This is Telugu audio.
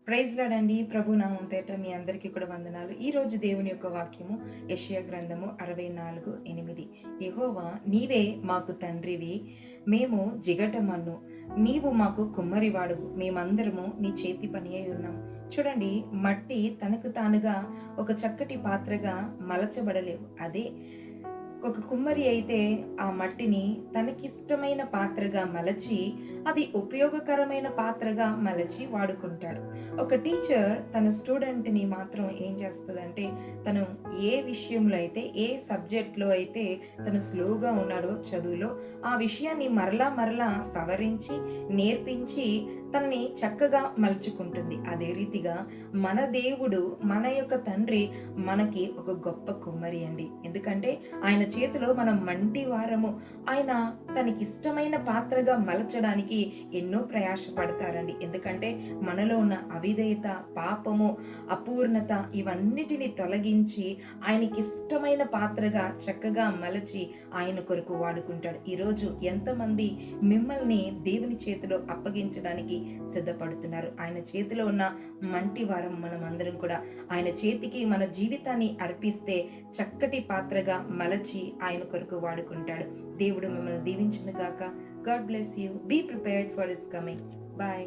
ప్రైజ్ లార్డ్ అండి. ప్రభు నామం పేరిట మీ అందరికీ కూడా వందనాలు. ఈరోజు దేవుని యొక్క వాక్యము యెషయా గ్రంథము 64:8. యెహోవా నీవే మాకు తండ్రివి, మేము జిగటమన్ను, నీవు మాకు కుమ్మరివాడువు, మేమందరము నీ చేతి పని అయి ఉన్నాం. చూడండి, మట్టి తనకు తానుగా ఒక చక్కటి పాత్రగా మలచబడలేవు. అదే ఒక కుమ్మరి అయితే ఆ మట్టిని తనకిష్టమైన పాత్రగా మలచి అది ఉపయోగకరమైన పాత్రగా మలచి వాడుకుంటాడు. ఒక టీచర్ తన స్టూడెంట్ని మాత్రం ఏం చేస్తుందంటే, తను ఏ విషయంలో అయితే, ఏ సబ్జెక్ట్లో అయితే తను స్లోగా ఉన్నాడో చదువులో, ఆ విషయాన్ని మరలా మరలా సవరించి నేర్పించి తనని చక్కగా మలుచుకుంటుంది. అదే రీతిగా మన దేవుడు, మన యొక్క తండ్రి మనకి ఒక గొప్ప కుమ్మరి అండి. ఎందుకంటే ఆయన చేతిలో మనం మంటి వారము. ఆయన తనకిష్టమైన పాత్రగా మలచడానికి ఎన్నో ప్రయాసపడతారండి. ఎందుకంటే మనలో ఉన్న అవిధేయత, పాపము, అపూర్ణత ఇవన్నిటిని తొలగించి ఆయనకిష్టమైన పాత్రగా చక్కగా మలచి ఆయన కొరకు వాడుకుంటాడు. ఈరోజు ఎంతమంది మిమ్మల్ని దేవుని చేతిలో అప్పగించడానికి సిద్ధపడుతున్నారు? ఆయన చేతిలో ఉన్న మంటి వారం మనం అందరం కూడా ఆయన చేతికి మన జీవితాన్ని అర్పిస్తే చక్కటి పాత్రగా మలచి ఆయన కొరకు వాడుకుంటాడు. దేవుడు మిమ్మల్ని దీవించును గాక. God bless you. Be prepared for his coming. Bye.